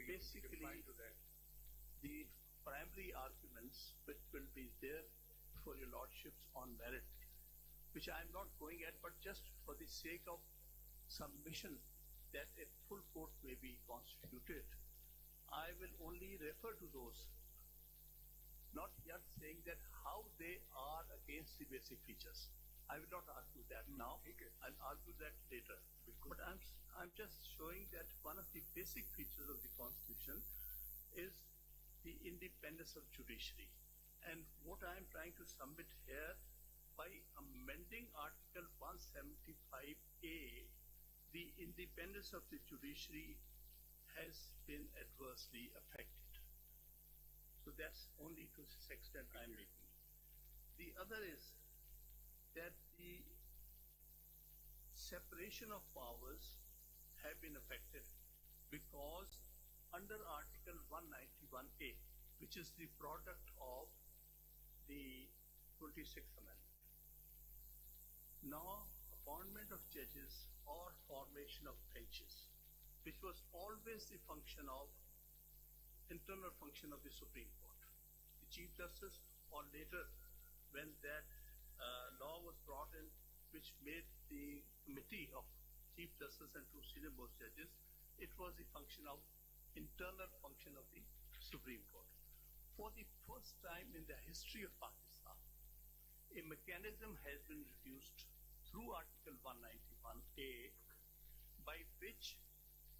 basically to that. the primary arguments which will be there for your lordships on merit, which I am not going at, but just for the sake of submission that a full court may be constituted, I will only refer to those, not yet saying that how they are against the basic features. I will not argue that now. Okay. I'll argue that later. But I'm just showing that one of the basic features of the Constitution is the independence of judiciary. And what I'm trying to submit here, by amending Article 175A, the independence of the judiciary has been adversely affected. So that's only to this extent I'm making. The other is that the separation of powers have been affected because under Article 191A, which is the product of the 26th Amendment, now appointment of judges or formation of benches, which was always the function of internal function of the Supreme Court. The Chief Justice, or later when that law was brought in, which made the committee of Chief Justice and two senior most judges, it was the function of internal function of the Supreme Court. For the first time in the history of Pakistan, a mechanism has been introduced through Article 191A by which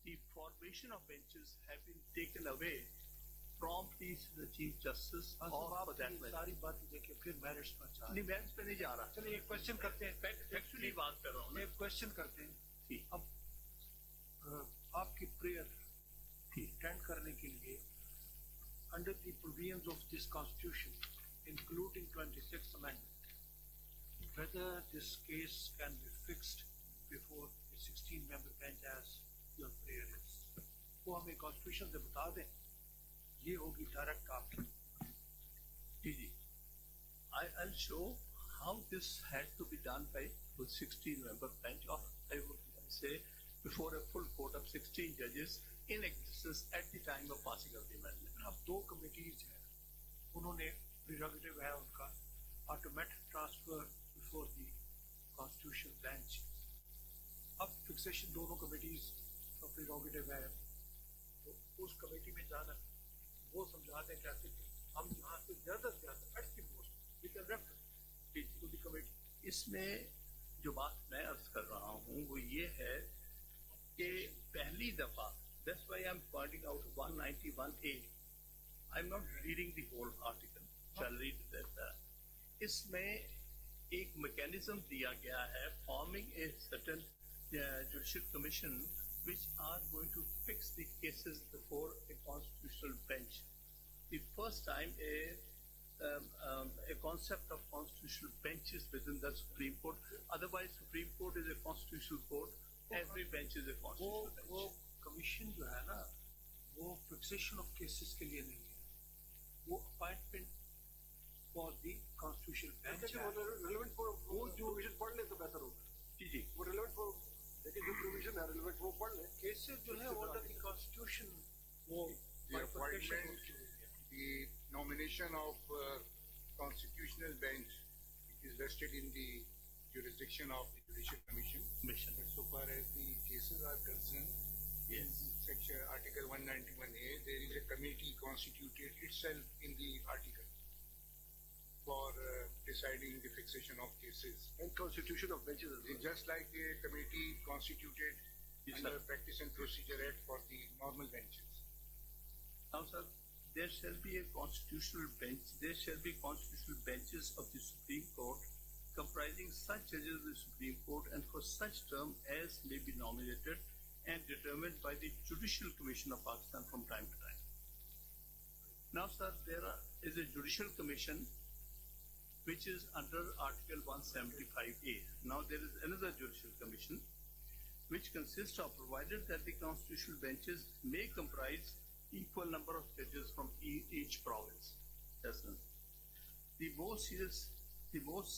the formation of benches have been taken away from the Chief Justice or for that matter. सारी बात देखिए फिर merits पर जा नहीं, merits पे नहीं जा रहा। चलिए एक क्वेश्चन करते हैं, एक्चुअली बात कर रहा हूँ ना। एक क्वेश्चन करते हैं। ठीक। अब आपकी प्रेयर अटेंड करने के लिए under the provisions of this constitution, including 26th amendment, whether this case can be fixed before the 16-member bench as your prayer is, वो हमें constitution से बता दें, ये होगी direct आपकी। जी, I'll show how this had to be done by a 16-member bench, or I would say before a full court of 16 judges in existence at the time of passing of the amendment. अब दो committees हैं, उन्होंने prerogative है उनका automatic transfer before the constitution bench. अब fixation दोनों committees का prerogative है, तो उस कमेटी में जाना, वो समझाते हैं कैसे कि हम यहाँ से ज्यादा से ज्यादा at the most we can refer to the committee. इसमें जो बात मैं अर्ज कर रहा हूँ वो ये है कि पहली दफा, that's why I'm pointing out 191A. I'm not reading the whole article. Shall read that. इसमें एक mechanism दिया गया है, forming a certain judicial commission which are going to fix the cases before a constitutional bench. The first time a concept of constitutional benches within the Supreme Court. Otherwise, Supreme Court is a constitutional court. Every bench is a constitutional bench. वो commission जो है ना, वो fixation of cases के लिए नहीं है, वो appointment for the constitutional bench है। रिलेवेंट फॉर वो जो प्रोविजन पढ़ ले तो बेहतर होगा। जी, वो रिलेवेंट फॉर देखिए जो प्रोविजन है रिलेवेंट वो पढ़ ले। केसेस जो है अंडर द कॉन्स्टिट्यूशन वो the nomination of constitutional bench is vested in the jurisdiction of the Judicial Commission. But so far as the cases are concerned, in section Article 191A, there is a committee constituted itself in the article for deciding the fixation of cases. And constitution of benches as well. Just like a committee constituted under Practice and Procedure Act for the normal benches. Now, sir, there shall be a constitutional bench. There shall be constitutional benches of the Supreme Court comprising such judges of the Supreme Court and for such term as may be nominated and determined by the Judicial Commission of Pakistan from time to time. Now, sir, there is a Judicial Commission which is under Article 175A. Now, there is another Judicial Commission which consists of, provided that the constitutional benches may comprise equal number of judges from each province. That's none. The most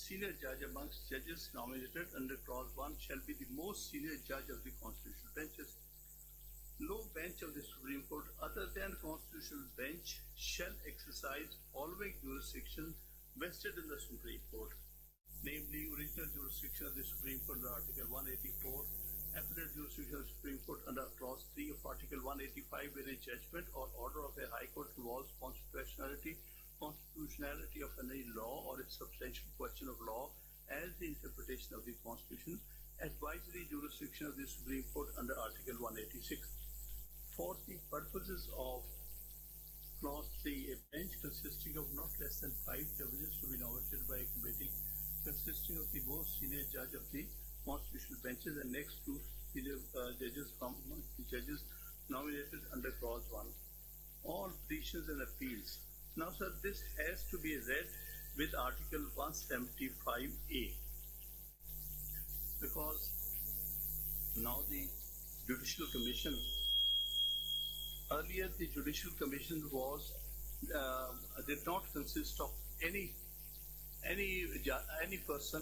senior judge amongst judges nominated under Clause 1 shall be the most senior judge of the constitutional benches. No bench of the Supreme Court other than constitutional bench shall exercise following jurisdiction vested in the Supreme Court, namely original jurisdiction of the Supreme Court under Article 184, appellate jurisdiction of the Supreme Court under Clause 3 of Article 185, where a judgment or order of a High Court involves constitutionality of any law or a substantial question of law as the interpretation of the Constitution, advisory jurisdiction of the Supreme Court under Article 186. For the purposes of Clause 3, a bench consisting of not less than 5 judges to be nominated by a committee consisting of the most senior judge of the constitutional benches and next two senior judges from the judges nominated under Clause 1. All petitions and appeals. Now, sir, this has to be read with Article 175A because now the Judicial Commission, earlier the Judicial Commission was did not consist of any person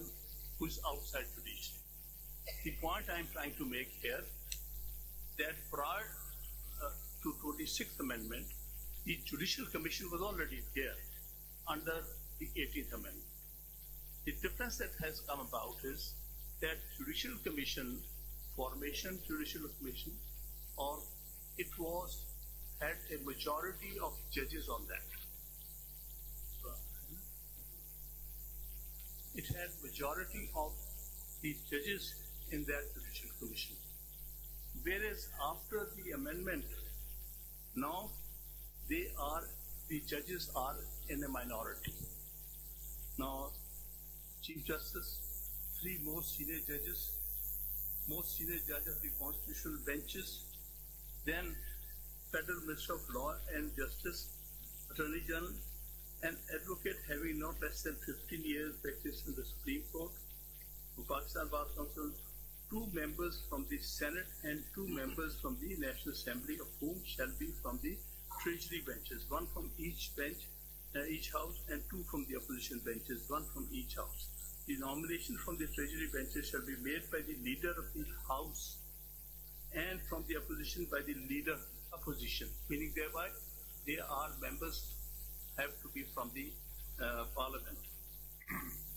who is outside judiciary. The point I am trying to make here that prior to 26th Amendment, the Judicial Commission was already there under the 18th Amendment. The difference that has come about is that Judicial Commission formation, Judicial Commission, or it had a majority of judges on that. It had majority of the judges in that Judicial Commission. Whereas after the amendment, now the judges are in a minority. Now, Chief Justice, 3 most senior judges, most senior judge of the constitutional benches, then Federal Minister of Law and Justice, Attorney General, an advocate having not less than 15 years practice in the Supreme Court, Pakistan Bar Council, 2 members from the Senate and 2 members from the National Assembly, of whom shall be from the Treasury benches, 1 from each bench, each house, and 2 from the opposition benches, 1 from each house. The nomination from the Treasury benches shall be made by the leader of the House and from the opposition by the leader opposition, meaning thereby they are members have to be from the Parliament.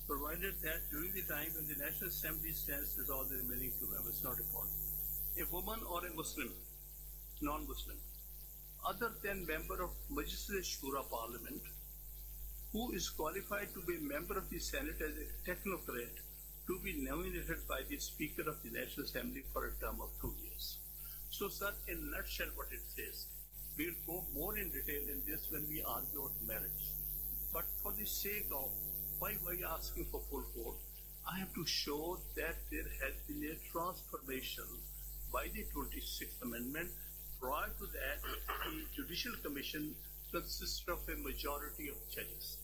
Provided that during the time when the National Assembly stands as all the remaining 2 members, not important, a woman or a Muslim, non-Muslim, other than member of Majlis Shura Parliament, who is qualified to be member of the Senate as a technocrat, to be nominated by the Speaker of the National Assembly for a term of 2 years. So, sir, in a nutshell, what it says, we will go more in detail in this when we argue about merits. But for the sake of why were you asking for full court, I have to show that there has been a transformation by the 26th Amendment. Prior to that, the Judicial Commission consists of a majority of judges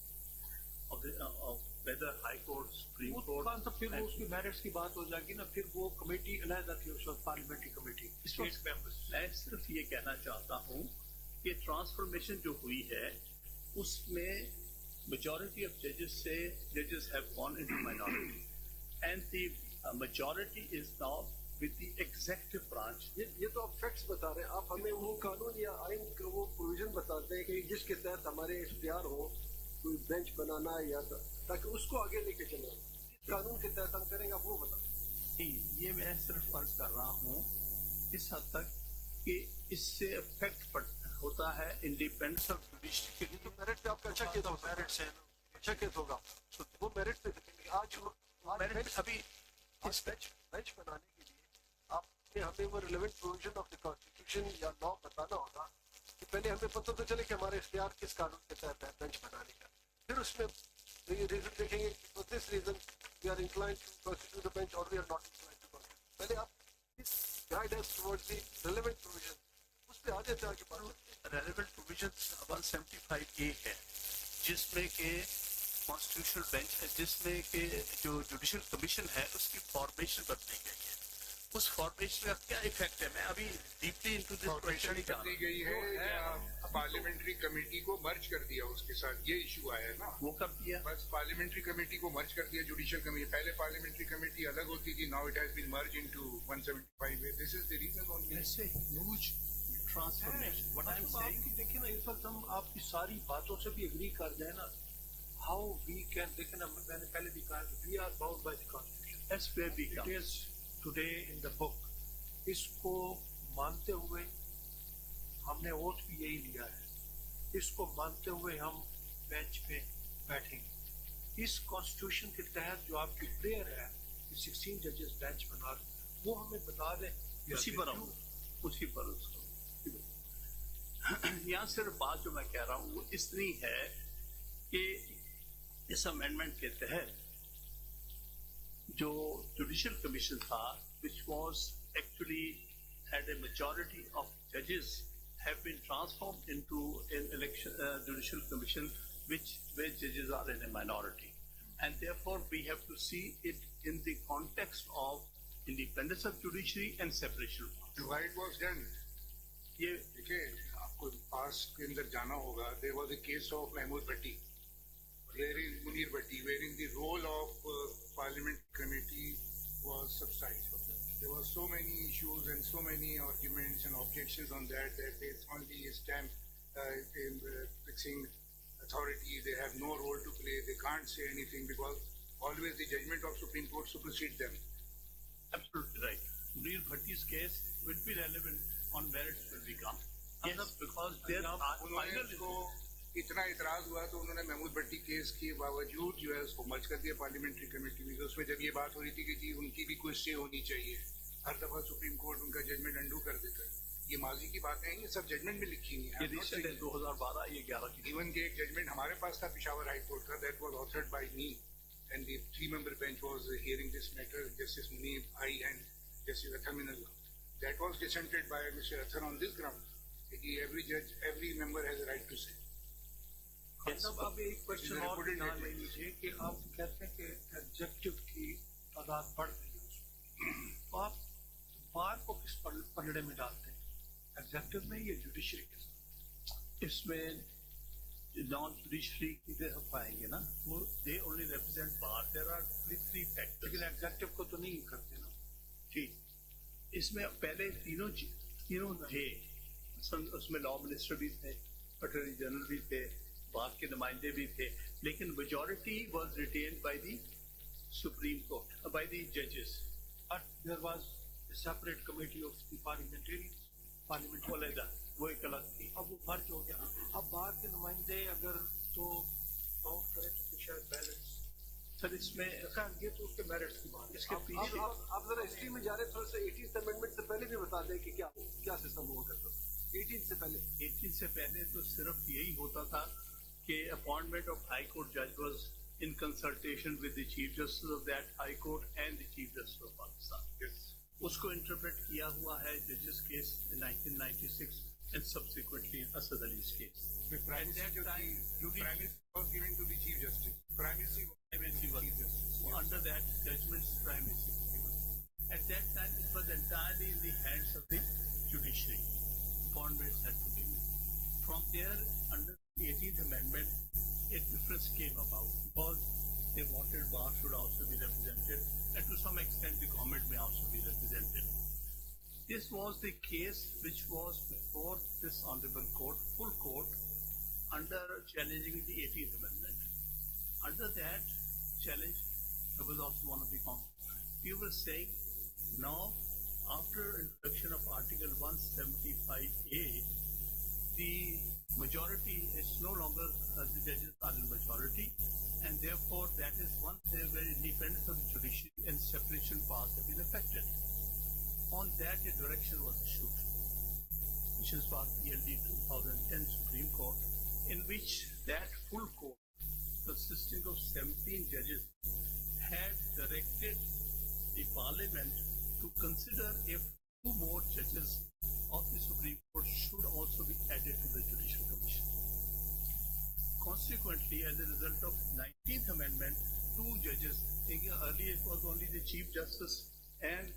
of whether High Court, Supreme Court. तो फिर वो उसकी merits की बात हो जाएगी ना, फिर वो कमेटी अलग थी, उसका parliamentary committee, state members. मैं सिर्फ ये कहना चाहता हूँ कि ट्रांसफॉर्मेशन जो हुई है उसमें majority of judges have gone into minority, and the majority is now with the executive branch. ये तो आप facts बता रहे हैं, आप हमें वो कानून या आइन का वो provision बताते हैं कि जिसके तहत हमारे इख्तियार हो कोई बेंच बनाना या ताकि उसको आगे लेके चले, कानून के तहत हम करेंगे, आप वो बताएं। ये मैं सिर्फ फर्ज कर रहा हूँ इस हद तक कि इससे इफेक्ट होता है इंडिपेंडेंस ऑफ जुडिशरी। तो मेरिट पे आपका अच्छा किया था, मेरिट से अच्छा किया होगा, वो मेरिट पे देखेंगे। आज अभी इस बेंच बनाने के लिए आपने हमें वो relevant provision of the constitution या लॉ बताना होगा कि पहले हमें पता तो चले कि हमारे इख्तियार किस कानून के तहत है बेंच बनाने का, फिर उसमें ये रीजन देखेंगे for this reason we are inclined to constitute the bench और we are not inclined to constitute. पहले आप इस guide us towards the relevant provision, उस पे आ जाते हैं आगे बात। रेलेवेंट प्रोविजन 175A है जिसमें के कॉन्स्टिट्यूशनल बेंच है, जिसमें के जो जुडिशियल कमीशन है उसकी फॉर्मेशन बदली गई है। उस फॉर्मेशन का क्या इफेक्ट है? मैं अभी deeply into this question formation नहीं जा कर दी रहा। गई है या पार्लियामेंट्री कमेटी को मर्ज कर दिया उसके साथ, ये इशू आया है ना। वो कब किया? बस पार्लियामेंट्री कमेटी को मर्ज कर दिया जुडिशियल कमेटी। पहले पार्लियामेंट्री कमेटी अलग होती थी, now it has been merge into 175। This is the reason only. It's a huge transformation. What I'm saying, आपकी देखिए ना, इस वक्त हम आपकी सारी बातों से भी एग्री कर जाए ना, हाउ वी कैन, देखिए ना, मैंने पहले भी कहा we are bound by the constitution, that's where we it come. Is today in the book. इसको मानते हुए हमने वोट भी यही लिया है, इसको मानते हुए हम बेंच पे बैठेंगे। इस कॉन्स्टिट्यूशन के तहत जो आपकी प्रेयर है, 16 जजेस बेंच बना रहे, वो हमें बता दें। उसी पर आऊँ, उसी पर उसको यहाँ सिर्फ बात जो मैं कह रहा हूँ वो इतनी है कि इस अमेंडमेंट के तहत जो जुडिशियल कमीशन था, which was actually had a majority of judges, have been transformed into an election judicial commission where judges are in a minority, and therefore we have to see it in the context of independence of judiciary and separation of powers. Why it was done? ये देखिए, आपको पास के अंदर जाना होगा। There was a case of Mahmood Bhatti, wherein Munir Bhatti, wherein the role of Parliament committee was subsidized. There were so many issues and so many arguments and objections on that they only stamp in fixing authority. They have no role to play. They can't say anything because always the judgment of Supreme Court supersedes them. absolutely right. Munir Bhatti's case will be relevant on merits when we come. Yes, because their उन्होंने final उसको इतना इतराज हुआ तो उन्होंने महमूद भट्टी case के बावजूद जो है उसको मर्ज कर दिया पार्लियामेंट्री कमेटी में। उसमें जब ये बात हो रही थी कि जी उनकी भी कोई स्टे होनी चाहिए, हर दफा सुप्रीम कोर्ट उनका जजमेंट अंडू कर देता है। ये माजी की बातें हैं, ये सब जजमेंट में लिखी हुई ये रिसेंट है 2012 ये 11 की। इवन के एक जजमेंट हमारे पास था पिशावर हाई कोर्ट का, that was authored by me and the 3-member bench was hearing this matter, justice Munib आई and justice Athar Minallah. That was dissented by mister Athar on this ground कि एवरी जज, every member has a right to say. मतलब आप एक question और ध्यान ले लीजिए कि आप कहते हैं कि एग्जेक्टिव की तादाद बढ़ रही है उसमें, तो आप बार को किस पलड़े में डालते हैं, एग्जेक्टिव में या जुडिशरी के साथ? इसमें नॉन जुडिशरी दे पाएंगे ना, वो they only represent bar. There are 3 factors, लेकिन एग्जेक्टिव को तो नहीं करते ना। ठीक, इसमें पहले तीनों थे, उसमें लॉ मिनिस्टर भी थे, अटॉर्नी जनरल भी थे, बार के नुमाइंदे भी थे, लेकिन majority was retained by the Supreme Court, by the जजेस। But there was a separate committee of the parliamentarians, parliament अलग, वो एक अलग थी। अब वो मर्ज हो गया। अब बाहर के नुमाइंदे अगर तो काउंट करें तो फिर शायद बैलेंस। सर इसमें ये तो उसके मेरिट्स की बात है। इसके पीछे आप जरा हिस्ट्री में जा रहे थोड़ा सा 18th अमेंडमेंट से पहले भी बता दें कि क्या सिस्टम हुआ करता था 18 से पहले। 18 से पहले तो सिर्फ यही होता था कि अपॉइंटमेंट ऑफ हाई कोर्ट जज was in consultation with the chief justice of that high court and the chief justice of Pakistan. उसको इंटरप्रेट किया हुआ है जजेस case in 1996 and subsequently Asad Ali's case. The primacy was given to the chief justice. Primacy Primacy was chief justice. under that judgment's primacy was given. At that time, it was entirely in the hands of the judiciary. Appointments had to be made. From there, under the 18th Amendment, a difference came about because they wanted bar should also be represented, and to some extent, the government may also be represented. This was the case which was before this honorable court, full court, under challenging the 18th Amendment. Under that challenge, there was also one of the we were saying now, after introduction of Article 175A, the majority is no longer, the judges are in majority, and therefore that is one where independence of the judiciary and separation powers have been affected. On that, a direction was issued, which is for PLD 2010 Supreme Court, in which that full court, consisting of 17 judges, had directed the Parliament to consider if 2 more judges of the Supreme Court should also be added to the Judicial Commission. Consequently, as a result of 19th Amendment, 2 judges, earlier it was only the Chief Justice and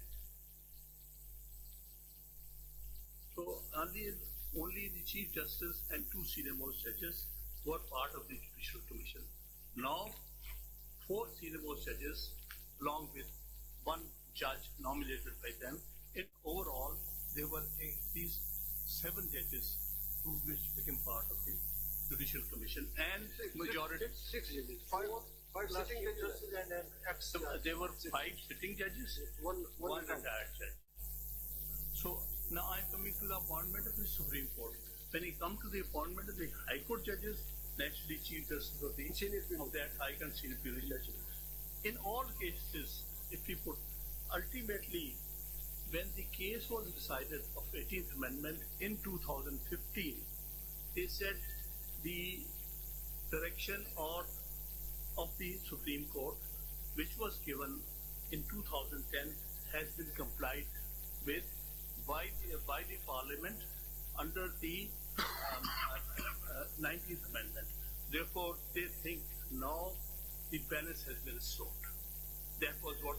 only the Chief Justice and two senior-most judges were part of the Judicial Commission. Now, four senior-most judges, along with one judge nominated by them, in overall, there were at least 7 judges who which became part of the Judicial Commission, and majority. Six judges. Five Sitting sitting judges judges. and an ex. There were 5 sitting judges, One one retired. retired judge. So now I'm coming to the appointment of the Supreme Court. When you come to the appointment of the High Court judges, naturally Chief Justice of the of that High Court Senior Penal Judge. In all cases, if we put ultimately, when the case was decided of 18th Amendment in 2015, they said the direction of the Supreme Court, which was given in 2010, has been complied with by the Parliament under the 19th Amendment. Therefore, they think now the balance has been restored. That was what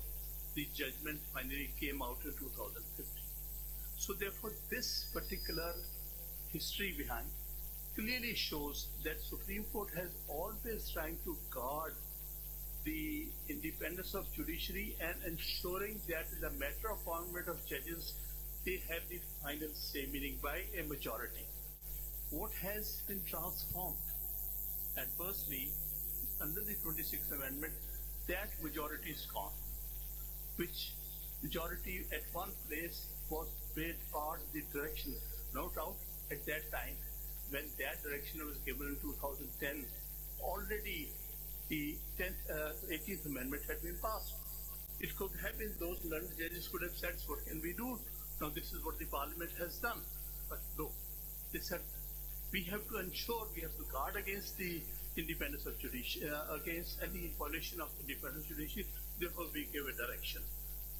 the judgment finally came out in 2015. So therefore, this particular history behind clearly shows that Supreme Court has always trying to guard the independence of judiciary and ensuring that in the matter of appointment of judges, they have the final say, meaning by a majority. What has been transformed? Adversely, under the 26th Amendment, that majority is gone, which majority at one place was made part of the direction. No doubt, at that time, when that direction was given in 2010, already the 18th Amendment had been passed. It could have been those learned judges could have said, what can we do? Now this is what the Parliament has done. But no, they said, we have to ensure, we have to guard against the independence of judiciary, against any violation of independence of judiciary. Therefore, we give a direction.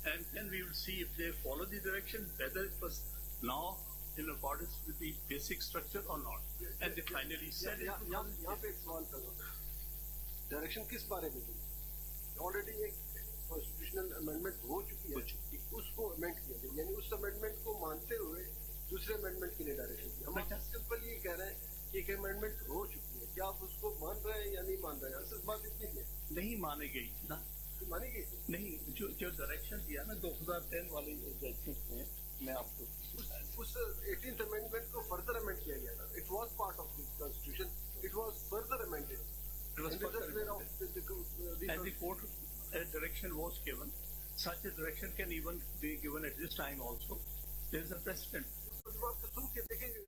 And then we will see if they follow the direction, whether it was now in accordance with the basic structure or not. And they finally said it. यहाँ पे एक सवाल करो, direction किस बारे में दी? Already एक constitutional amendment हो चुकी है, उसको अमेंड किया गया, यानी उस अमेंडमेंट को मानते हुए दूसरे अमेंडमेंट के लिए डायरेक्शन दिया। हम सिंपल ये कह रहे हैं कि एक अमेंडमेंट हो चुकी है, क्या आप उसको मान रहे हैं या नहीं मान रहे हैं? सिर्फ बात इतनी है, नहीं मानी गई ना, मानी गई थी नहीं, जो डायरेक्शन दिया ना 2010 वाले जजमेंट में, मैं आपको उस 18th अमेंडमेंट को फर्दर अमेंड किया गया था। It was part of the constitution, it was further amended and the court direction was given. Such a direction can even be given at this time also. There is a precedent. सुन के देखेंगे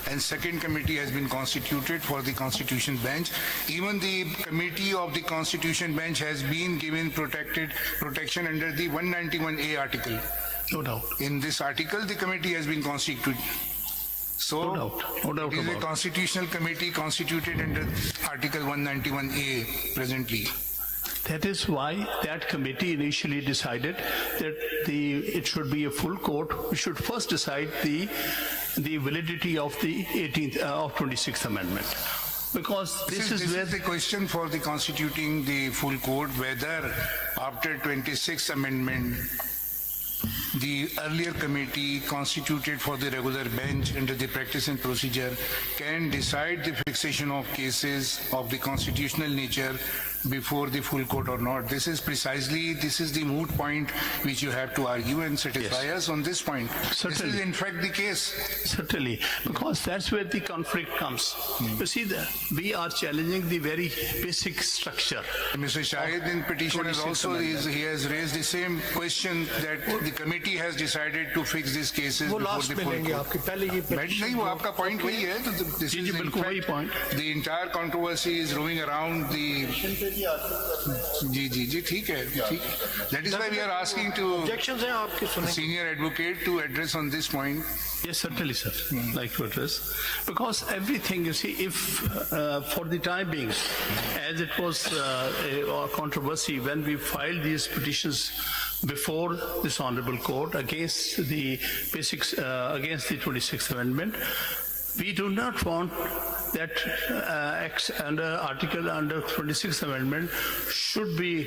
and second committee has been constituted for the Constitution Bench. Even the committee of the Constitution Bench has been given protection under the 191A article. No doubt. In this article, the committee has been constituted. So, No doubt it is a about it. constitutional committee constituted under Article 191A presently. That is why that committee initially decided that it should be a full court. We should first decide the validity of the 26th Amendment. Because this is where the question for the constituting the full court, whether after 26th Amendment, the earlier committee constituted for the regular bench under the practice and procedure can decide the fixation of cases of the constitutional nature before the full court or not. This is the moot point which you have to argue and satisfy us on this point. Certainly. This is in fact the case. Certainly, because that's where the conflict comes. You see, we are challenging the very basic structure. Mr. Shahid in petition has 26th also Amendment. he has raised the same question that the committee has decided to fix these cases वो before last the में full लेंगे court. आपके पहले ये नहीं वो आपका point वही है तो this जी, is in बिल्कुल वही fact point. the entire controversy is roaming around the जी ठीक है ठीक. That is why we are asking to objections हैं आपके सुने senior advocate to address on this point. Yes, certainly, sir. Like to address. Because everything, you see, if for the time being, as it was a controversy when we filed these petitions before this honorable court against the basics, against the 26th Amendment, we do not want that article under 26th Amendment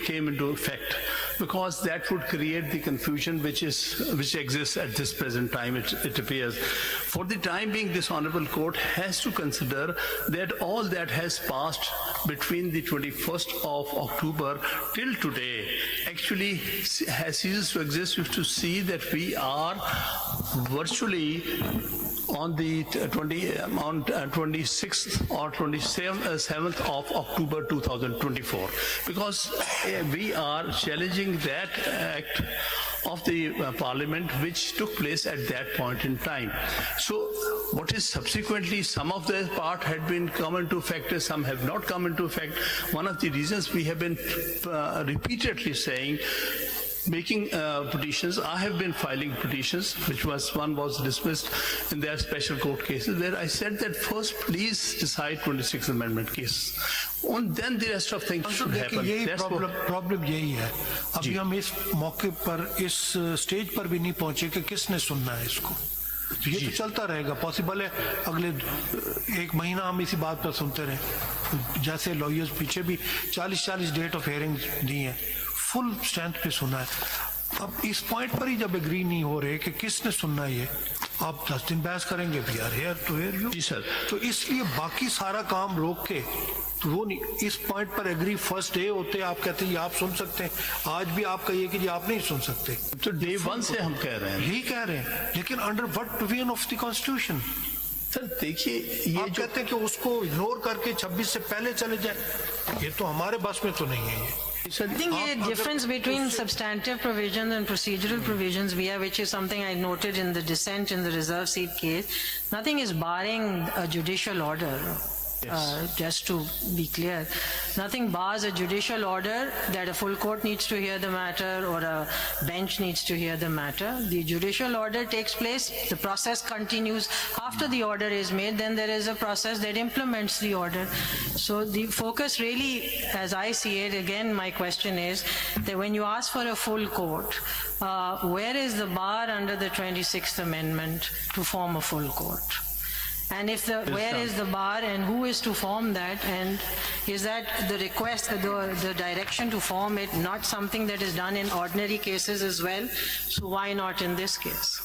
came into effect, because that would create the confusion which exists at this present time. It appears. For the time being, this honorable court has to consider that all that has passed between the 21st of October till today actually has ceased to exist. You have to see that we are virtually on the 26th or 27th of October 2024, because we are challenging that act of the parliament which took place at that point in time. So what is subsequently, some of the part had been come into effect, some have not come into effect. One of the reasons we have been repeatedly saying, making petitions, I have been filing petitions, one was dismissed in their special court cases, where I said that first please decide 26th Amendment cases. And then the rest of things should happen. यही That's problem यही है. अभी हम इस मौके पर इस stage पर भी नहीं पहुंचे कि किसने सुनना है इसको. ये तो चलता रहेगा. पॉसिबल है अगले एक महीना हम इसी बात पर सुनते रहे. जैसे लॉयर्स पीछे भी 40 डेट ऑफ हियरिंग दी है, फुल स्ट्रेंथ पे सुना है. अब इस पॉइंट पर ही जब एग्री नहीं हो रहे कि किसने सुनना है, ये आप 10 दिन बहस करेंगे भी यार हेयर टू हेयर यू. जी सर. तो इसलिए बाकी सारा काम रोक के तो वो नहीं, इस पॉइंट पर एग्री फर्स्ट डे होते आप कहते हैं आप सुन सकते हैं. आज भी आपका ये कि जी आप नहीं सुन सकते. तो डे 1 से हम कह रहे हैं. यही कह रहे हैं, लेकिन under what provision of the constitution. Sir देखिए, ये आप कहते हैं कि उसको इग्नोर करके 26 से पहले चले जाए, ये तो हमारे बस में तो नहीं है. ये I think the difference between substantive provisions and procedural provisions which is something I noted in the dissent in the reserve seat case, nothing is barring a judicial order. Just to be clear, nothing bars a judicial order that a full court needs to hear the matter or a bench needs to hear the matter. The judicial order takes place, the process continues. After the order is made, then there is a process that implements the order. So the focus really, as I see it, again my question is that when you ask for a full court, where is the bar under the 26th Amendment to form a full court? And if where is the bar and who is to form that, and is that the request, the direction to form it, not something that is done in ordinary cases as well? So why not in this case?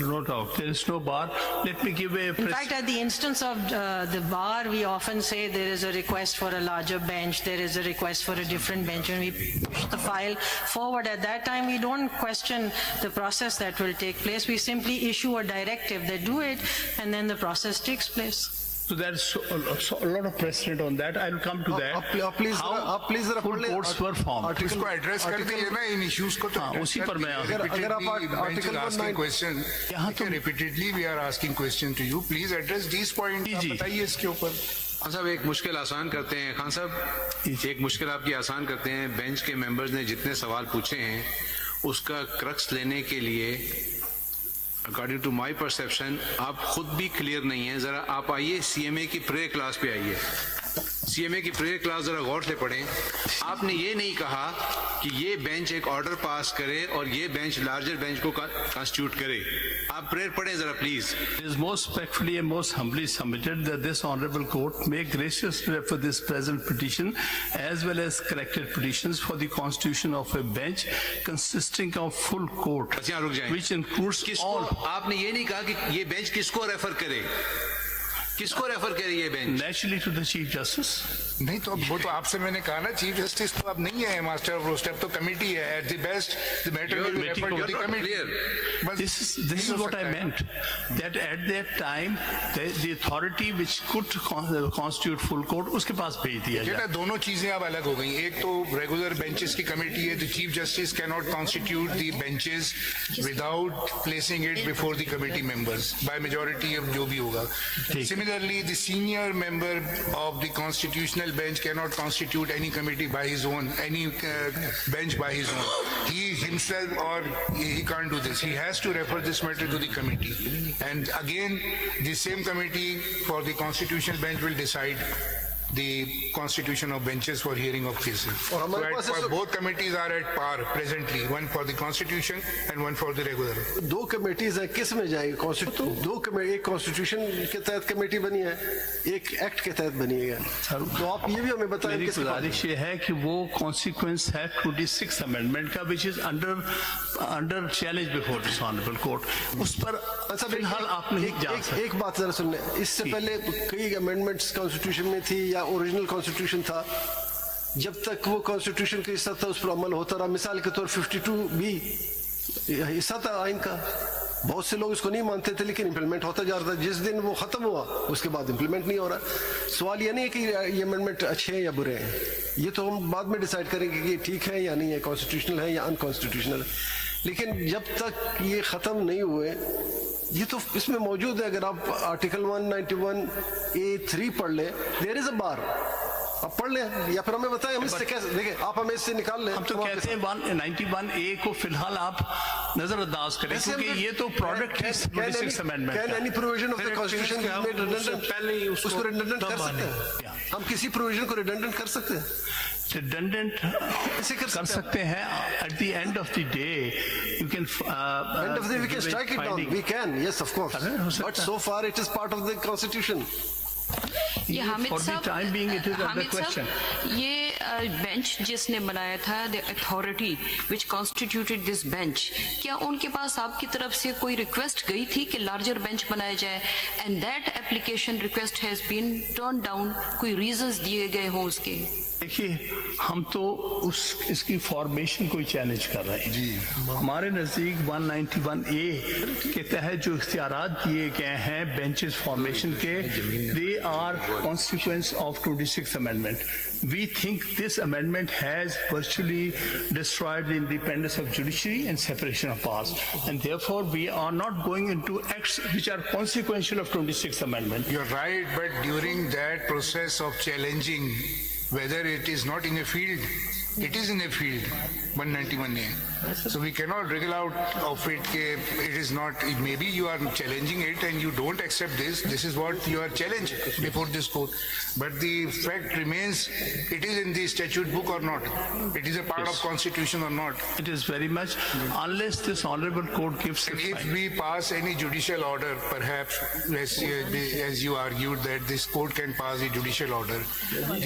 No doubt, there is no bar. Let me give a... In fact, at the instance of the bar, we often say there is a request for a larger bench, there is a request for a different bench, and we push the file forward. At that time, we don't question the process that will take place. We simply issue a directive that do it, and then the process takes place. So there's a lot of precedent on that. I'll come to that. आप please जरा full courts were formed. इसको address कर दिए ना इन issues को तो हाँ, उसी पर मैं अगर आप आर्टिकल आस्किंग क्वेश्चन यहाँ तो repeatedly we are asking question to you please address this point बताइए इसके ऊपर। खान साहब एक मुश्किल आसान करते हैं। खान साहब एक मुश्किल आपकी आसान करते हैं। बेंच के मेंबर्स ने जितने सवाल पूछे हैं उसका क्रक्स लेने के लिए अकॉर्डिंग टू माय परसेप्शन आप खुद भी क्लियर नहीं है। जरा आप आइए सीएमए की प्रेयर क्लास पे आइए। सीएमए की प्रेयर क्लास जरा गौर से पढ़ें। आपने ये नहीं कहा कि ये बेंच एक ऑर्डर पास करे और ये बेंच लार्जर बेंच को कॉन्स्टिट्यूट करे। आप प्रेयर पढ़ें जरा please. It is most respectfully and most humbly submitted that this honorable court may graciously refer this present petition as well as corrected petitions for the constitution of a bench consisting of full court बस यहाँ रुक जाएं। which includes किसको all आपने ये नहीं कहा कि ये बेंच किसको रेफर करे, किसको रेफर करे ये bench? naturally to the Chief Justice. नहीं तो वो तो आपसे मैंने कहा ना चीफ जस्टिस तो अब नहीं है मास्टर ऑफ रोस्टर तो कमेटी है at the best the matter will be referred to the committee. This is what I meant, that at that time the authority which could constitute full court उसके पास भेज दिया बेटा जाए। दोनों चीजें अब अलग हो गई। एक तो रेगुलर बेंचेस की कमेटी है, the chief justice can not constitute the benches without placing it before the committee members by majority of जो भी होगा। Similarly the senior member of the constitutional bench cannot constitute any committee by his own, any bench by his own. He himself or he can't do this. He has to refer this matter to the committee. And again, the same committee for the constitutional bench will decide the constitution of benches for hearing of cases. और हमारे पास So both committees are at par presently, one for the constitution and one for the regular. दो committees है, किस में जाएगी? दो committee, एक constitution के तहत कमेटी बनी है, एक एक्ट के तहत बनी है। तो आप ये भी हमें बताएं मेरी किस गुजारिश ये है कि वो कॉन्सिक्वेंस है 26 अमेंडमेंट का which is under challenge before this honourable court. उस पर अच्छा फिलहाल आप नहीं जा सकते। एक बात जरा सुनने, इससे पहले कई अमेंडमेंट्स कॉन्स्टिट्यूशन में थी या ओरिजिनल कॉन्स्टिट्यूशन था, जब तक वो कॉन्स्टिट्यूशन का हिस्सा था उस पर अमल होता रहा। मिसाल के तौर 52B हिस्सा था आइन का, बहुत से लोग इसको नहीं मानते थे लेकिन इम्प्लीमेंट होता जा रहा था। जिस दिन वो खत्म हुआ उसके बाद इम्प्लीमेंट नहीं हो रहा। सवाल ये नहीं है कि ये अमेंडमेंट अच्छे हैं या बुरे हैं, ये तो हम बाद में डिसाइड करेंगे कि ये ठीक है या नहीं है, कॉन्स्टिट्यूशनल है या अनकॉन्स्टिट्यूशनल है। लेकिन जब तक ये खत्म नहीं हुए, ये तो इसमें मौजूद है। अगर आप आर्टिकल 191A3 पढ़ ले, देयर इज अ बार, आप पढ़ लें या फिर हमें बताएं हम इससे कैसे, देखिए आप हमें इससे निकाल लें। हम तो कहते हैं 191A को फिलहाल आप नजरअंदाज करें क्योंकि ये तो प्रोडक्ट है 26 अमेंडमेंट का। Can any provision of the constitution made redundant? पहले ही उसको रिडंडेंट कर सकते हैं। हम किसी प्रोविजन को रिडंडेंट कर सकते हैं, रिडंडेंट कर सकते हैं। At the end of the day you can end of the day we can strike it down, we can, yes of course, but so far it is part of the constitution. ये Hamid For the साहब, time being it is under Hamid question. साहब, ये bench जिसने बनाया था, the authority which constituted this bench, क्या उनके पास आपकी तरफ से कोई रिक्वेस्ट गई थी कि लार्जर बेंच बनाया जाए? And that application request has been turn down, कोई रीजंस दिए गए हों उसके? देखिए हम तो इसकी फॉर्मेशन को चैलेंज कर रहे हैं जी। हमारे नजदीक 191A के तहत जो इख्तियारात दिए गए हैं बेंचेस फॉर्मेशन के, they are consequence of 26th amendment. We think this amendment has virtually destroyed the independence of judiciary and separation of powers, and therefore we are not going into acts which are consequential of 26th amendment. You're right, but during that process of challenging whether it is not in a field, it is in a field, 191A. So we cannot wriggle out of it. It is not, maybe you are challenging it and you don't accept this. This is what you are challenged before this court. But the fact remains, it is in the statute book or not. It is a part of constitution or not. It is very much, unless this honorable court gives And its if final- we pass any judicial order, perhaps, as you argued that this court can pass a judicial order,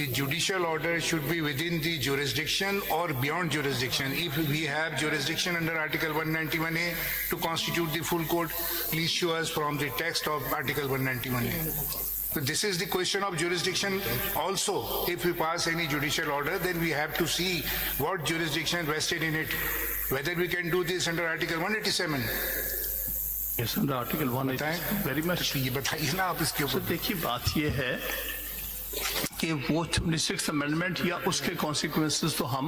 the judicial order should be within the jurisdiction or beyond jurisdiction. If we have jurisdiction under Article 191A to constitute the full court, please show us from the text of Article 191A. So this is the question of jurisdiction also. If we pass any judicial order, then we have to see what jurisdiction vested in it, whether we can do this under Article 187. Yes, under Article 1 बताएं very much. तो ये बताइए ना आप इसके तो ऊपर। देखिए बात ये है कि वो 26th अमेंडमेंट या उसके कॉन्सिक्वेंसेस तो हम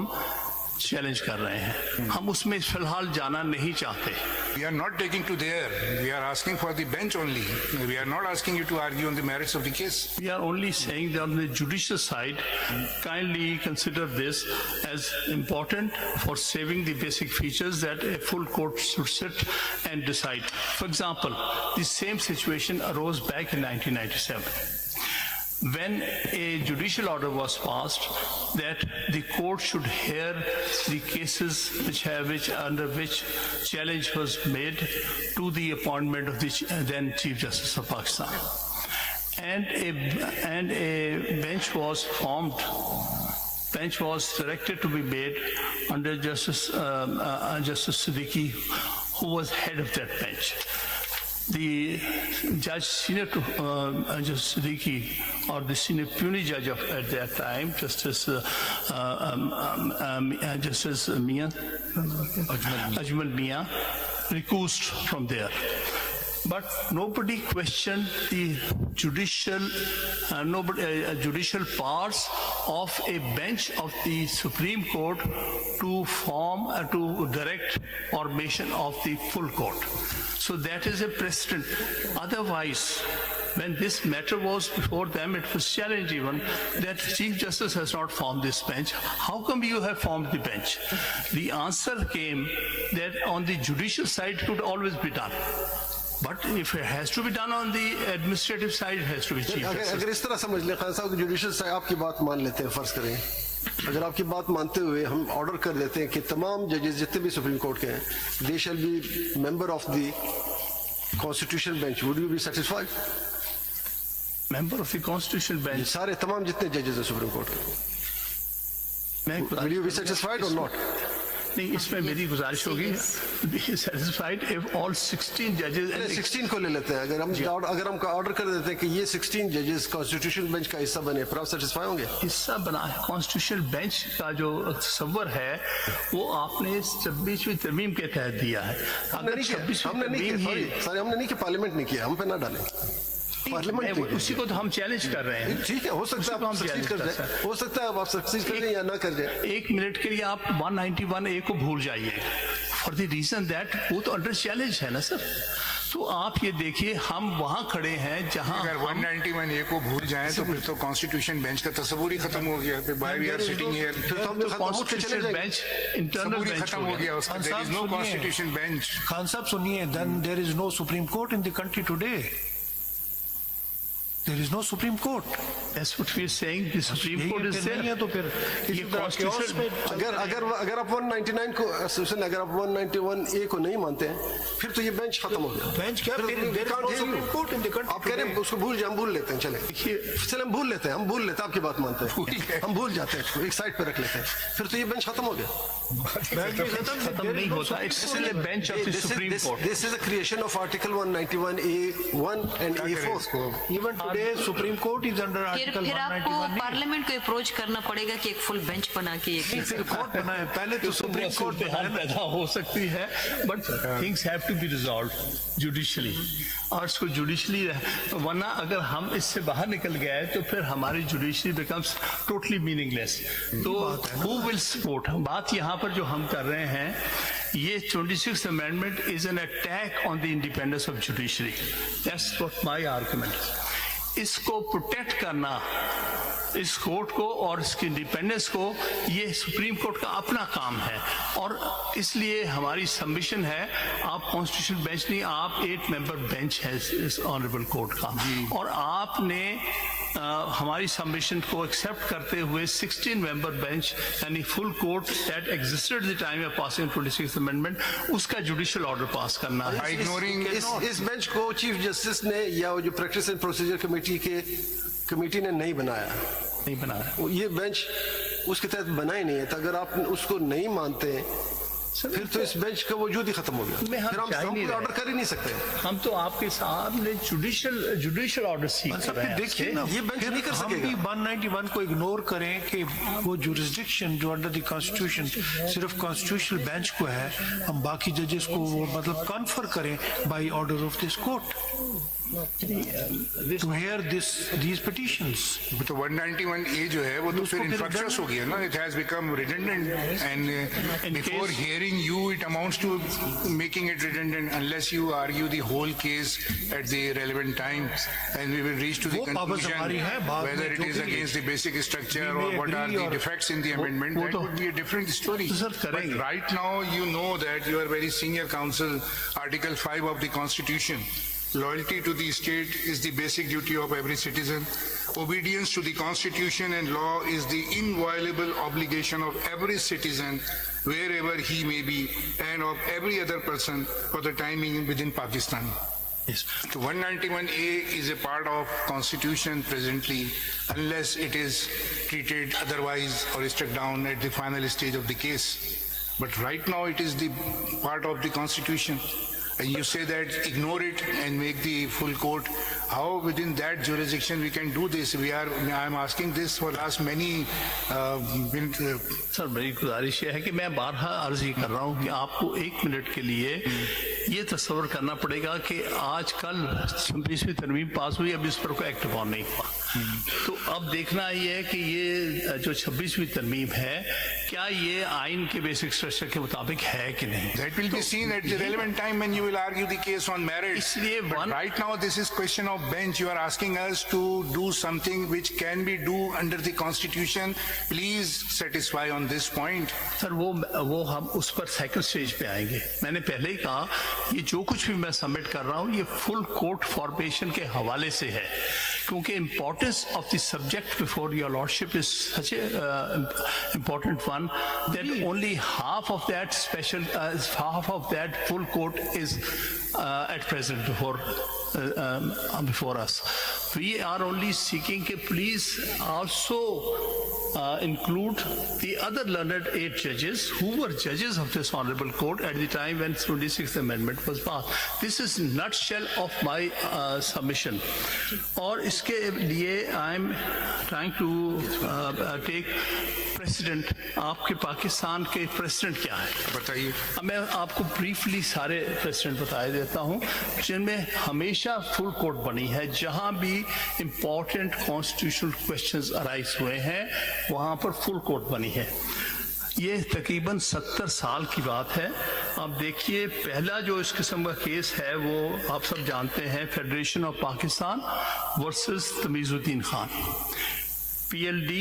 चैलेंज कर रहे हैं, हम उसमें फिलहाल जाना नहीं चाहते। We are not taking to there. We are asking for the bench only. We are not asking you to argue on the merits of the case. We are only saying that on the judicial side, kindly consider this as important for saving the basic features that a full court should sit and decide. For example, the same situation arose back in 1997. When a judicial order was passed that the court should hear the cases under which challenge was made to the appointment of the then Chief Justice of Pakistan, and a bench was formed. Bench was directed to be made under Justice Siddiqui, who was head of that bench. The judge, senior to Judge Siddiqui, or the senior puisne judge at that time, Justice Ajmal Mian, recused from there. But nobody questioned the judicial powers of a bench of the Supreme Court to form, to direct formation of the full court. So that is a precedent. Otherwise, when this matter was before them, it was challenged even that Chief Justice has not formed this bench. How come you have formed the bench? The answer came that on the judicial side it could always be done. But if it has to be done on the administrative side, it has to be Chief Justice. अगर इस तरह समझ लें खान साहब की judicial side आपकी बात मान लेते हैं, फर्ज करें अगर आपकी बात मानते हुए हम ऑर्डर कर देते हैं कि तमाम जजेस जितने भी सुप्रीम कोर्ट के हैं, they shall be member of the constitutional bench, would you be satisfied? Member of the Constitutional Bench. सारे तमाम जितने जजेस हैं सुप्रीम कोर्ट के, विल यू बी सेटिस्फाइड और नॉट? नहीं, इसमें मेरी गुजारिश होगी सेटिस्फाइड इफ ऑल 16 जजेस 16 को ले लेते हैं, अगर हम ऑर्डर कर देते हैं कि ये 16 जजेस कॉन्स्टिट्यूशनल बेंच का हिस्सा बने, फिर आप सेटिस्फाई होंगे? हिस्सा बना है कॉन्स्टिट्यूशनल बेंच का जो तस्वर है वो आपने 26वीं तरमीम के तहत दिया है। हमने नहीं किया, हमने नहीं किया, पार्लियामेंट ने किया, हम पे ना डालें। पार्लियामेंट उसी को तो हम चैलेंज कर रहे हैं। ठीक है, हो सकता है आप सक्सीड कर जाए, हो सकता है आप सक्सीड कर जाए या ना कर जाए। एक मिनट के लिए आप 191A को भूल जाइए, फॉर द रीजन दैट वो तो अंडर चैलेंज है ना सर। तो आप ये देखिए हम वहाँ खड़े हैं जहाँ अगर 191A को भूल जाएं तो फिर तो कॉन्स्टिट्यूशन बेंच का तस्वुर ही खत्म हो गया। Why we are sitting here, constitutional bench internal bench खत्म हो गया उसका। There is no constitution bench. Khan sahab सुनिए, then there is no supreme court in the country today. There is no Supreme Court. That's what we are saying. The Supreme Court is there. नहीं है तो फिर ये constitution अगर आप 199 को अगर आप 191A को नहीं मानते हैं, फिर तो ये बेंच खत्म हो गया। बेंच क्या? Supreme court in the country. आप कह रहे हैं उसको भूल जाए, हम भूल लेते हैं, चले हम भूल लेते हैं, आपकी बात मानते हैं, हम भूल जाते हैं, एक साइड पे रख लेते हैं, फिर तो ये बेंच खत्म हो गया। खत्म नहीं होता। It's still a bench of the Supreme Court. This is a creation of Article 191A1 and A4. Even today Supreme Court is under Article फिर आपको 191A. पार्लियामेंट को अप्रोच करना पड़ेगा कि एक फुल बेंच बना के फिर कोर्ट बना है, पहले तो सुप्रीम कोर्ट पैदा हो सकती है, but things have to be resolved judicially, और इसको जुडिशली, वरना अगर हम इससे बाहर निकल गए तो फिर हमारी जुडिशरी बिकम्स टोटली मीनिंगलेस। तो हु विल सपोर्ट? बात यहाँ पर जो हम कर रहे हैं, ये 26th amendment is an attack on the independence of judiciary. That's what my argument. इसको प्रोटेक्ट करना, इस कोर्ट को और इसकी इंडिपेंडेंस को, ये सुप्रीम कोर्ट का अपना काम है, और इसलिए हमारी सबमिशन है, आप कॉन्स्टिट्यूशनल बेंच नहीं, आप 8 मेंबर बेंच है इस ऑनरेबल कोर्ट का, और आपने हमारी सबमिशन को एक्सेप्ट करते हुए 16 मेंबर बेंच यानी full court that existed the time of passing 26th amendment, उसका जुडिशियल ऑर्डर पास करना है। इग्नोरिंग इस बेंच को चीफ जस्टिस ने या वो जो प्रैक्टिस एंड प्रोसीजर कमेटी ने नहीं बनाया। ये बेंच उसके तहत बना ही नहीं है। तो अगर आप उसको नहीं मानते फिर तो इस बेंच का वजूद ही खत्म हो गया, मैं हम फिर हम चाह ही नहीं कोई रहे। ऑर्डर कर ही नहीं सकते। हम तो आपके सामने जुडिशियल ऑर्डर सीख कर रहे हैं। देखिए ना, ये बेंच नहीं कर हम सकेगा। भी 191 को इग्नोर करें कि वो जुरिस्डिक्शन जो अंडर द कॉन्स्टिट्यूशन सिर्फ कॉन्स्टिट्यूशनल बेंच को है, हम बाकी जजेस को वो मतलब कन्फर करें by order of this court to hear these petitions. तो 191A जो है वो तो फिर infructuous हो गया ना, it has become redundant and before hearing you it amounts to making it redundant unless you argue the whole case at the relevant time and we will reach to the वो पाबंद हमारी है, conclusion बाद में whether it जो is भी against the basic structure we or may what are agree the or- defects in the amendment, वो that तो- would be a different story. तो सर But करेंगे। right now you know that you are very senior counsel, Article 5 of the Constitution. Loyalty to the state is the basic duty of every citizen. Obedience to the Constitution and law is the inviolable obligation of every citizen wherever he may be and of every other person for the timing within Pakistan. Yes. So 191A is a part of Constitution presently unless it is treated otherwise or struck down at the final stage of the case. But right now it is the part of the Constitution. And you say that ignore it and make the full court. How within that jurisdiction we can do this? I am asking this for last many sir मेरी गुजारिश ये है कि मैं बारहा अर्ज ही कर रहा हूँ कि आपको 1 मिनट के लिए ये तस्वर करना पड़ेगा कि आज कल 26वीं तरमीम पास हुई, अब इस पर कोई एक्ट ऑन नहीं हुआ। तो अब देखना ये है कि ये जो 26वीं तरमीम है क्या ये आइन के बेसिक स्ट्रक्चर के मुताबिक है कि नहीं। that will be seen at the relevant time when you will argue the case on merit. इसलिए But right now this is question of bench. You are asking us to do something which can be do under the Constitution. Please satisfy on this point. Sir वो हम उस पर second stage पे आएंगे। मैंने पहले ही कहा ये जो कुछ भी मैं सबमिट कर रहा हूँ ये फुल कोर्ट फॉर्मेशन के हवाले से है, क्योंकि importance of the subject before your lordship is such important one that only half of that full court is at present before us. We are only seeking कि please also include the other learned 8 judges who were judges of this honorable court at the time when 26th amendment was passed. This is nutshell of my submission. और इसके लिए I am trying to take precedent. आपके पाकिस्तान के president क्या है बताइए। अब मैं आपको ब्रीफली सारे प्रेसिडेंट बता देता हूं जिनमें हमेशा फुल कोर्ट बनी है। जहां भी इंपॉर्टेंट कॉन्स्टिट्यूशनल क्वेश्चंस अराइज हुए हैं वहां पर फुल कोर्ट बनी है। ये तकरीबन 70 साल की बात है। आप देखिए पहला जो इस किस्म का केस है वो आप सब जानते हैं, federation of Pakistan versus Tamizuddin Khan, PLD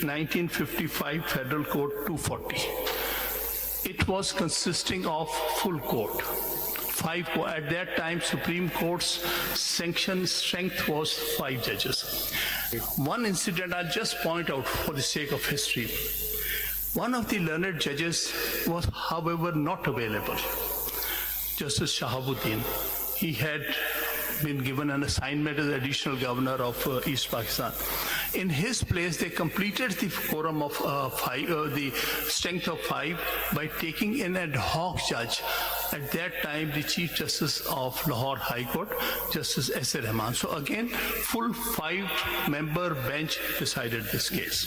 1955 Federal Code 240. It was consisting of full court. At that time, Supreme Court's sanction strength was 5 judges. One incident I'll just point out for the sake of history. One of the learned judges was, however, not available. Justice Shahabuddin. He had been given an assignment as additional governor of East Pakistan. In his place, they completed the quorum of 5, the strength of 5 by taking an ad hoc judge. At that time, the Chief Justice of Lahore High Court, Justice S.A. Rahman. So again, full 5-member bench decided this case.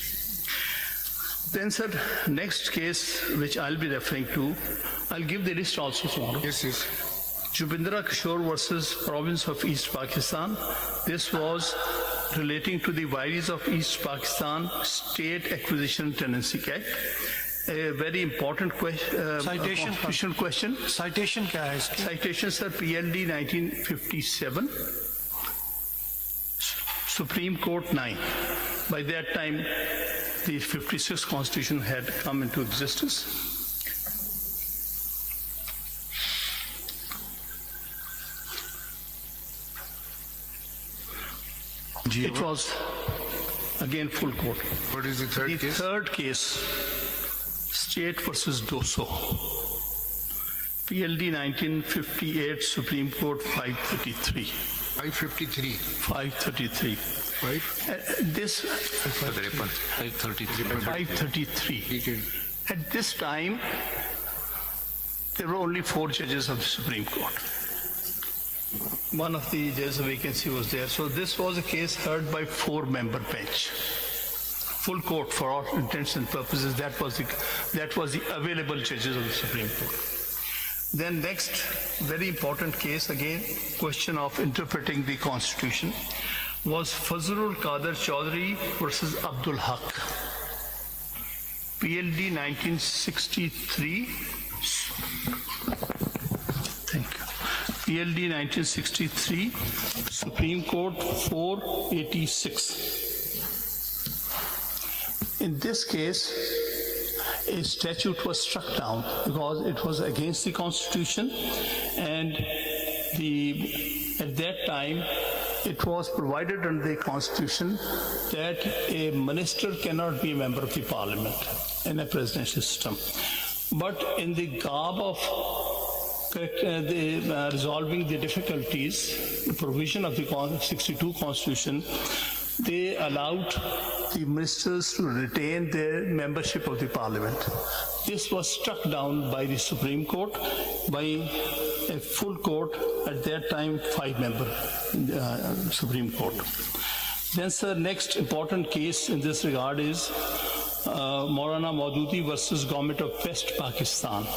Then, sir, next case which I'll be referring to, I'll give the list also tomorrow. Yes. Jubindra Kishore versus Province of East Pakistan. This was relating to the Viaries of East Pakistan State Acquisition Tenancy Act. A very important constitutional question. Citation क्या है इसकी? Citation, sir, PLD 1957, Supreme Court 9. By that time, the 56th Constitution had come into existence. It was again full court. What is the third The case? third case, State versus Doso, PLD 1958, Supreme Court 533. 553. 533. Right? This 533. ठीक है। At this time, There were only 4 judges of the Supreme Court. One of the judges' vacancy was there. So this was a case heard by 4-member bench. Full court for all intents and purposes. That was the available judges of the Supreme Court. Then next, very important case, again, question of interpreting the Constitution, was Fazlul Qadir Chaudhary versus Abdul Haq. PLD 1963. Thank you. PLD 1963, Supreme Court 486. In this case, a statute was struck down because it was against the Constitution, and at that time it was provided under the Constitution that a minister cannot be a member of the Parliament in a presidential system. But in the garb of resolving the difficulties, the provision of the 62 Constitution, they allowed the ministers to retain their membership of the Parliament. This was struck down by the Supreme Court, by a full court, at that time 5-member Supreme Court. Then, sir, next important case in this regard is Maulana Maududi versus Government of West Pakistan.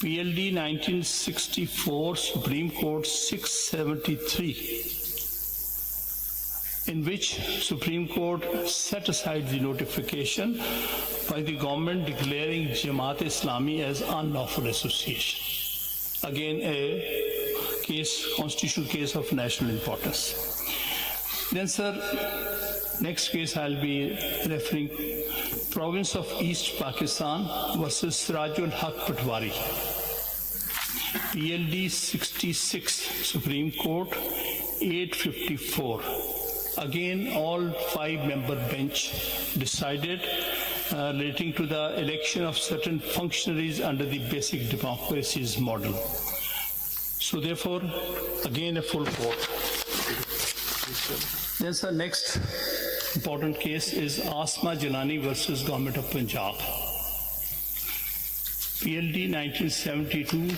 PLD 1964, Supreme Court 673, in which Supreme Court set aside the notification by the government declaring Jamaat Islami as unlawful association. Again, a case, constitutional case of national importance. Then, sir, next case I'll be referring, Province of East Pakistan versus Sirajul Haq Patwari. PLD 66, Supreme Court 854. Again, all 5-member bench decided relating to the election of certain functionaries under the basic democracies model. So therefore, again a full court. Then the next important case is Asma Jalani versus Government of Punjab. PLD 1972,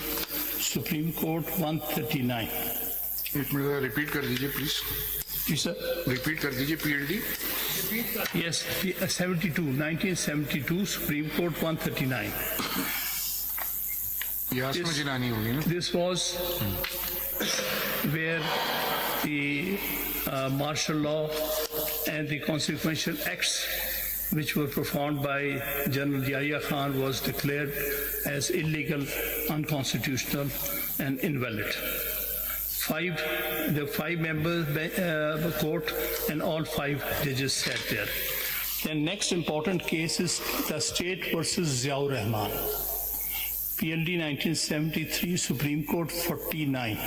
Supreme Court 139. एक minute repeat कर दीजिए please. Ji sir. Repeat कर दीजिए PLD. Yes, 1972, Supreme Court 139. ये आसमा जिलानी होगी ना. This was where the martial law and the consequential acts which were performed by General Yahya Khan was declared as illegal, unconstitutional and invalid. The 5-member court and all 5 judges sat there. The next important case is the state versus Ziaur Rahman. PLD 1973, Supreme Court 49.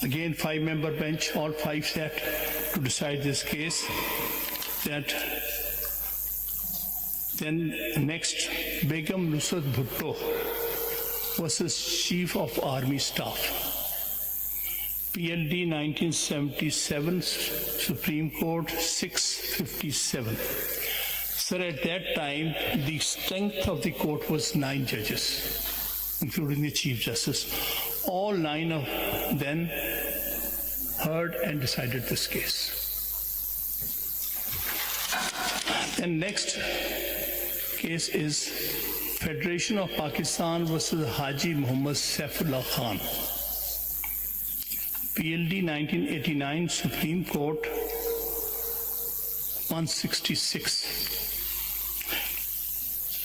Again, 5-member bench, all 5 sat to decide this case. Then next, Begum Nusrat Bhutto versus Chief of Army Staff. PLD 1977, Supreme Court 657. Sir, at that time, the strength of the court was 9 judges, including the Chief Justice. All 9 of them heard and decided this case. And next case is Federation of Pakistan versus Haji Muhammad Saifullah Khan. PLD 1989, Supreme Court 166.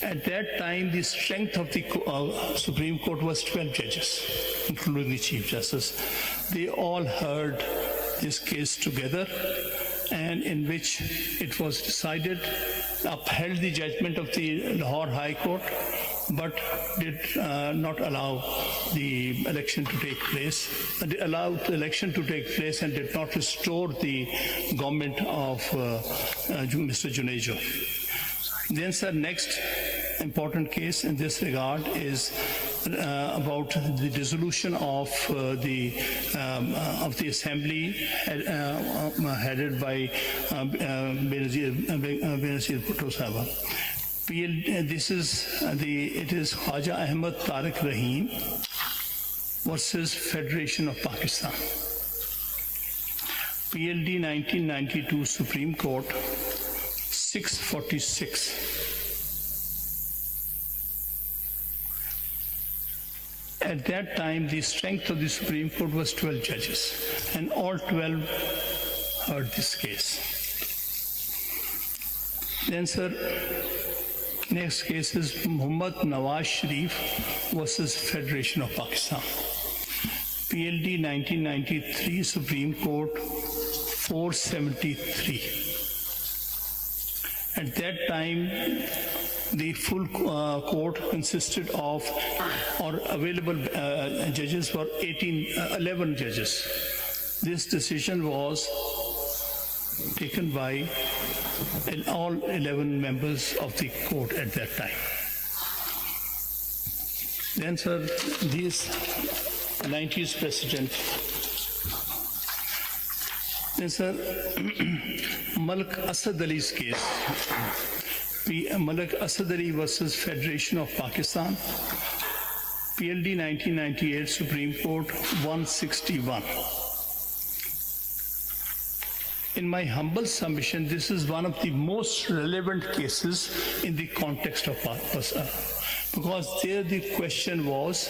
At that time, the strength of the Supreme Court was 12 judges, including the Chief Justice. They all heard this case together, and in which it was decided, upheld the judgment of the Lahore High Court, but did not allow the election to take place. They allowed the election to take place and did not restore the government of Mr. Junejo. Then, sir, next important case in this regard is about the dissolution of the assembly headed by Benazir Bhutto Sahib. This is it is Khaja Ahmad Tariq Rahim versus Federation of Pakistan. PLD 1992 Supreme Court 646. At that time, the strength of the Supreme Court was 12 judges, and all 12 heard this case. Then, sir, next case is Muhammad Nawaz Sharif versus Federation of Pakistan. PLD 1993 Supreme Court 473. At that time, the full court consisted of, or available judges were 11 judges. This decision was taken by all 11 members of the court at that time. Then, sir, this 90s precedent. Then, sir, Malik Asad Ali's case. Malik Asad Ali versus Federation of Pakistan. PLD 1998 Supreme Court 161. In my humble submission, this is one of the most relevant cases in the context of Pakistan, because there the question was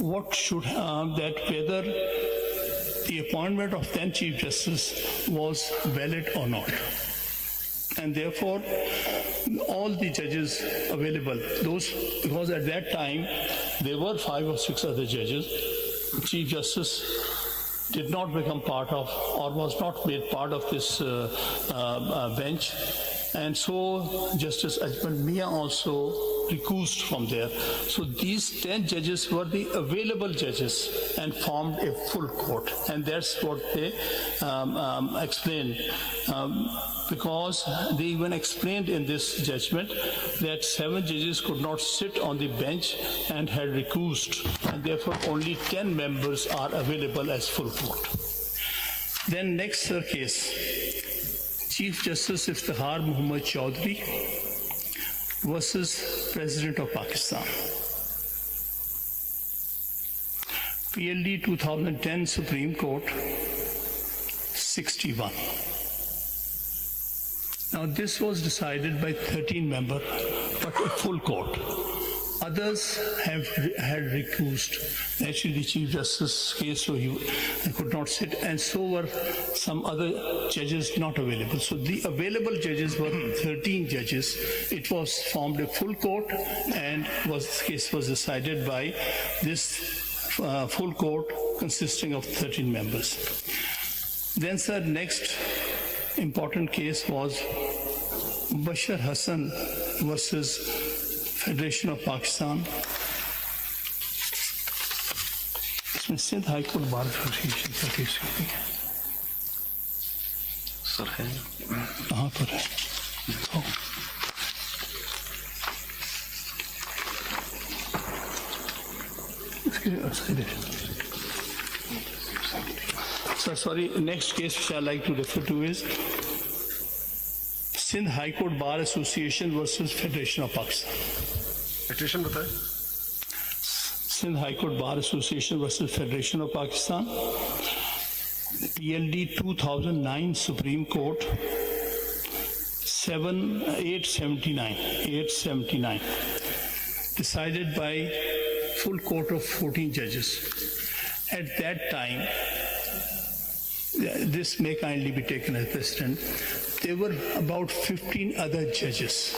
what should that whether the appointment of then Chief Justice was valid or not. And therefore, all the judges available, those, because at that time there were 5 or 6 other judges, Chief Justice did not become part of, or was not made part of this bench, and so Justice Ajmal Mia also recused from there. So these 10 judges were the available judges and formed a full court, and that's what they explained. Because they even explained in this judgment that 7 judges could not sit on the bench and had recused, and therefore only 10 members are available as full court. Then next case, Chief Justice Iftikhar Muhammad Chaudhry versus President of Pakistan. PLD 2010 Supreme Court 61. Now this was decided by 13 members, but a full court. Others had recused. Actually, the Chief Justice's case, so he could not sit, and so were some other judges not available. So the available judges were 13 judges. It was formed a full court, and the case was decided by this full court consisting of 13 members. Then, sir, next important case was Bashar Hassan versus Federation of Pakistan. इसमें Sindh high court bar association का case है sir, है कहाँ पर है? So sorry, next case which I like to refer to is Sindh High Court Bar Association versus Federation of Pakistan. Petition बताए. Sindh High Court Bar Association versus Federation of Pakistan. PLD 2009 Supreme Court 879. Decided by full court of 14 judges. At that time, this may kindly be taken as precedent, there were about 15 other judges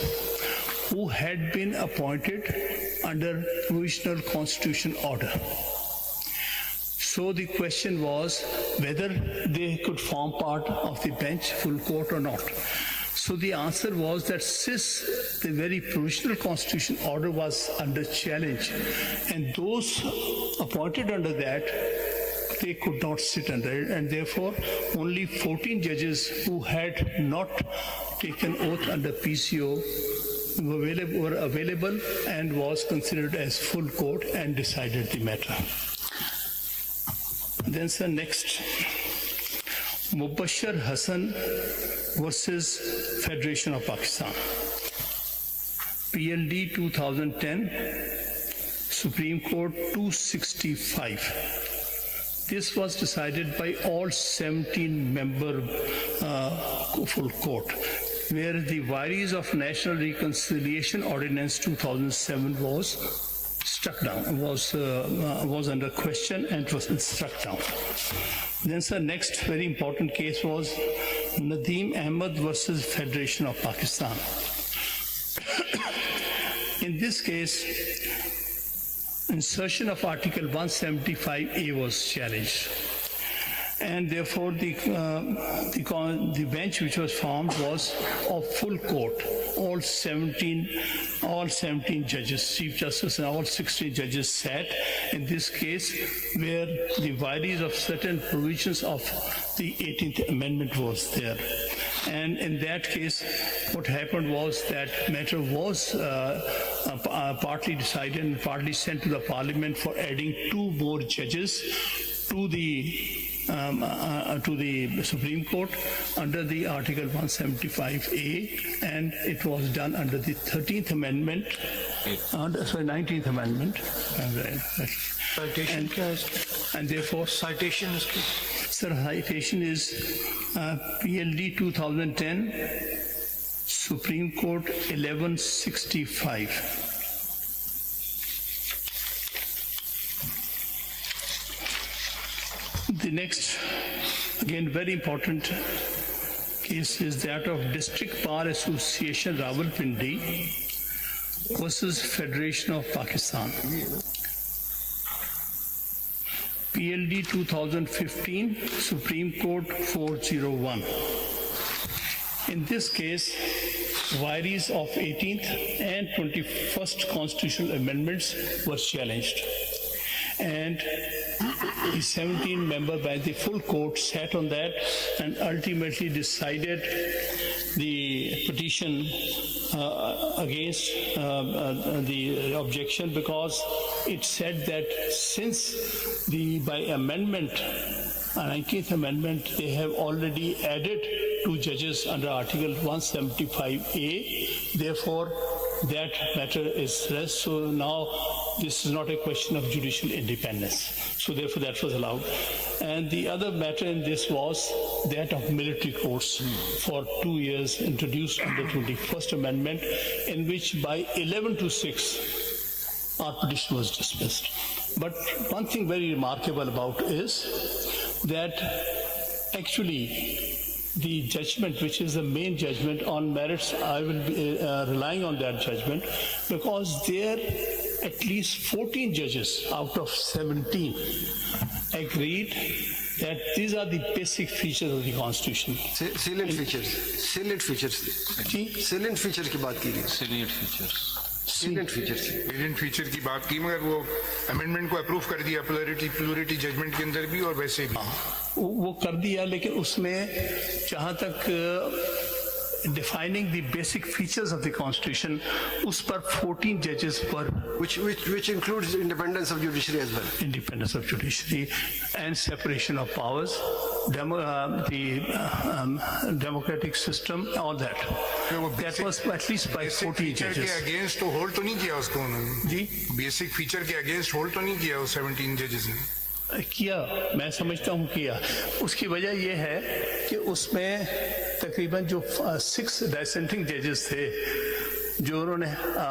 who had been appointed under provisional constitution order. So the question was whether they could form part of the bench, full court or not. So the answer was that since the very provisional constitution order was under challenge, and those appointed under that, they could not sit under it, and therefore only 14 judges who had not taken oath under PCO were available and was considered as full court and decided the matter. Then, sir, next, Mubashir Hassan versus Federation of Pakistan. PLD 2010, Supreme Court 265. This was decided by all 17-member full court, where the vires of National Reconciliation Ordinance 2007 was struck down, was under question and was struck down. Then, sir, next very important case was Nadeem Ahmed versus Federation of Pakistan. In this case, insertion of Article 175A was challenged, and therefore the bench which was formed was of full court. All 17 judges, Chief Justice and all 16 judges sat in this case, where the vires of certain provisions of the 18th Amendment was there. And in that case, what happened was that matter was partly decided and partly sent to the Parliament for adding 2 more judges to the Supreme Court under the Article 175A, and it was done under the 13th Amendment, 19th Amendment. Citation and therefore citation is Sir, citation is PLD 2010, Supreme Court 1165. The next, again, very important case is that of District Bar Association Rawalpindi versus Federation of Pakistan. PLD 2015, Supreme Court 401. In this case, vires of 18th and 21st constitutional amendments were challenged, and the 17-member by the full court sat on that and ultimately decided the petition against the objection, because it said that since by amendment, 19th Amendment, they have already added 2 judges under Article 175A, therefore that matter is rest. So now this is not a question of judicial independence. So therefore that was allowed. And the other matter in this was that of military courts for 2 years, introduced under 21st Amendment, in which by 11-6 our petition was dismissed. But one thing very remarkable about is that actually the judgment, which is the main judgment on merits, I will be relying on that judgment, because there at least 14 judges out of 17 agreed that these are the basic features of the Constitution. Salient features की बात की गई. Salient feature की बात की, मगर वो amendment को अप्रूव कर दिया प्लूरिटी जजमेंट के अंदर भी और वैसे भी वो कर दिया, लेकिन उसमें जहाँ तक defining the basic features of the Constitution, us par 14 judges were, which includes independence of judiciary as well. Independence of judiciary and separation of powers, the democratic system, all that. That was at least by 14 judges. के against तो hold तो नहीं किया उसको उन्होंने जी, basic feature के against hold तो नहीं किया उस 17 जजेस ने. किया, मैं समझता हूँ किया. उसकी वजह यह है कि उसमें तकरीबन जो 6 डिसेंटिंग जजेस थे जो उन्होंने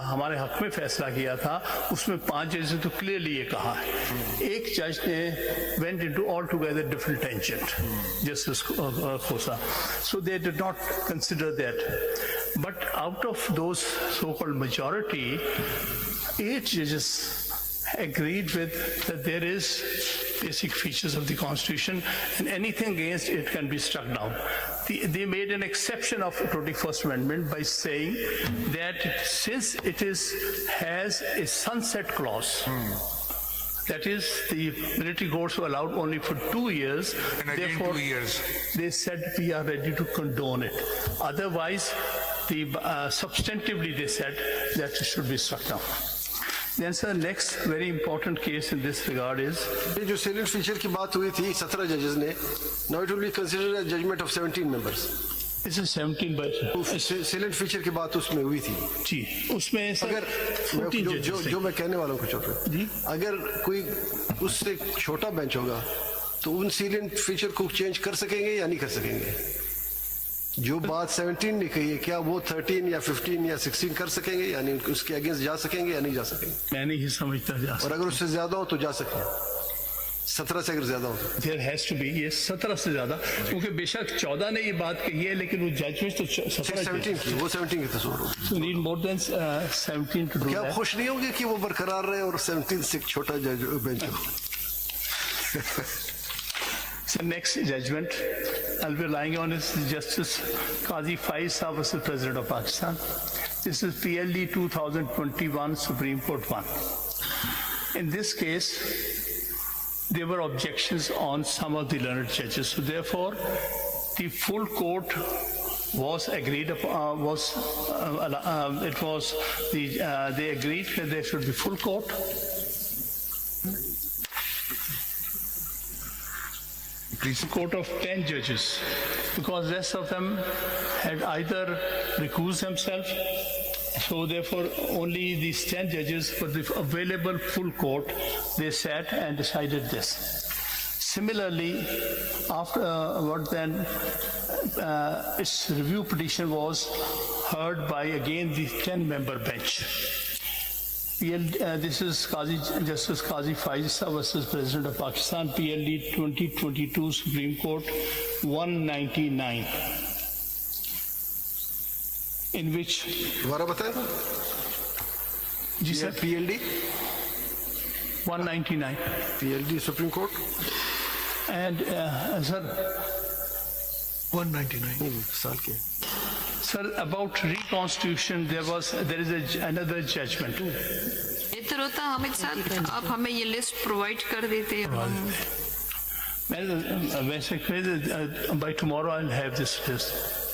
हमारे हक में फैसला किया था, उसमें 5 जजेस ने तो क्लियरली ये कहा है. एक जज ने went into altogether different tangent, Justice Khosa. So they did not consider that. But out of those so-called majority, 8 judges agreed with that there is basic features of the Constitution and anything against it can be struck down. They made an exception of the 21st Amendment by saying that since it has a sunset clause, that is, the military courts were allowed only for 2 years. And again therefore, 2 years. They said we are ready to condone it. Otherwise, substantively they said that it should be struck down. Then, sir, next very important case in this regard is ये जो salient feature की बात हुई थी 17 judges ने, now it will be considered a judgment of 17 members. This is 17 by salient feature की बात उसमें हुई थी। जी उसमें सर अगर 14 जो मैं कहने वाला हूँ कुछ और जी। अगर कोई उससे छोटा बेंच होगा तो उन सीलेंट फीचर को चेंज कर सकेंगे या नहीं कर सकेंगे? जो बात 17 ने कही है, क्या वो 13 या 15 या 16 कर सकेंगे या नहीं, उसके अगेंस्ट जा सकेंगे या नहीं जा सकेंगे? मैं नहीं समझता जा और अगर उससे ज्यादा हो तो जा सके, 17 से अगर ज्यादा हो तो देयर हैज टू बी ये 17 से ज्यादा, क्योंकि बेशक 14 ने ये बात कही है लेकिन वो जजमेंट तो 17 की, वो 17 की तस्वीर हो। So need more than 17 to do क्या that. खुश नहीं होंगे कि वो बरकरार रहे और 17 से एक छोटा बेंच हो? So next judgment I'll be relying on is Justice Qazi Faiz Saab versus President of Pakistan. This is PLD 2021 Supreme Court 1. In this case, there were objections on some of the learned judges. So therefore, the full court was agreed upon, they agreed that there should be full court. Court of 10 judges, because rest of them had either recused themselves, so therefore only these 10 judges for the available full court, they sat and decided this. Similarly, afterward then, its review petition was heard by again the 10-member bench. This is Justice Qazi Faiz versus President of Pakistan, PLD 2022 Supreme Court 199, in which दोबारा बताएं? जी sir PLD 199 PLD Supreme Court and sir 199 साल के। sir about reconstitution there is another judgment. बेहतर होता हम एक साथ आप हमें ये लिस्ट प्रोवाइड कर देते हम by tomorrow I'll have this list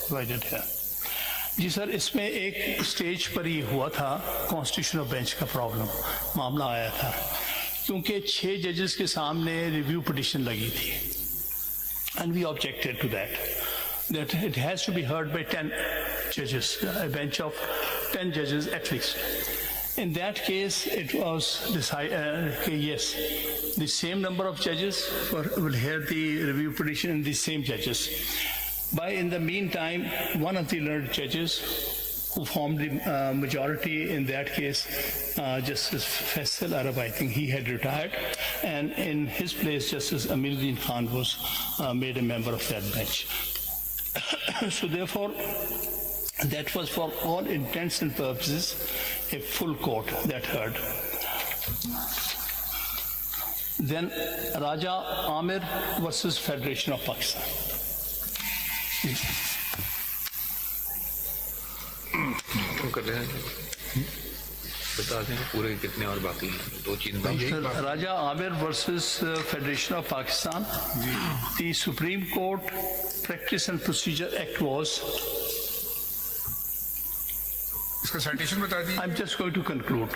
provided here. जी सर इसमें एक स्टेज पर ये हुआ था कॉन्स्टिट्यूशनल बेंच का प्रॉब्लम मामला आया था, क्योंकि 6 जजेस के सामने रिव्यू पिटिशन लगी थी and we objected to that it has to be heard by 10 judges, a bench of 10 judges at least. In that case, it was decided, yes, the same number of judges will hear the review petition and the same judges. In the meantime, one of the learned judges who formed the majority in that case, Justice Faisal Arab, I think he had retired, and in his place, Justice Amiruddin Khan was made a member of that bench. So therefore, that was for all intents and purposes a full court that heard. Then Raja Amir versus Federation of Pakistan. कर रहे हैं बता दें पूरे कितने और बाकी हैं, 2 चीज Raja Amir versus Federation of Pakistan. The Supreme Court Practice and Procedure Act was. इसका साइटेशन बता दीजिए। I'm just going to conclude.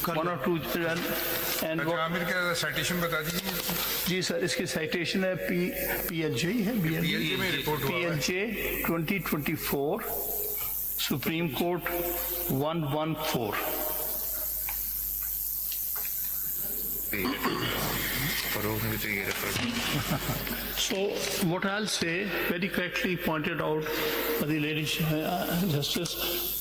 1 or 2 and Aamir का साइटेशन बता दीजिए। जी सर इसकी साइटेशन है PLJ है PLJ में रिपोर्ट हुआ है। PLJ 2024 Supreme Court 114. So what I'll say, very correctly pointed out by the lady Justice,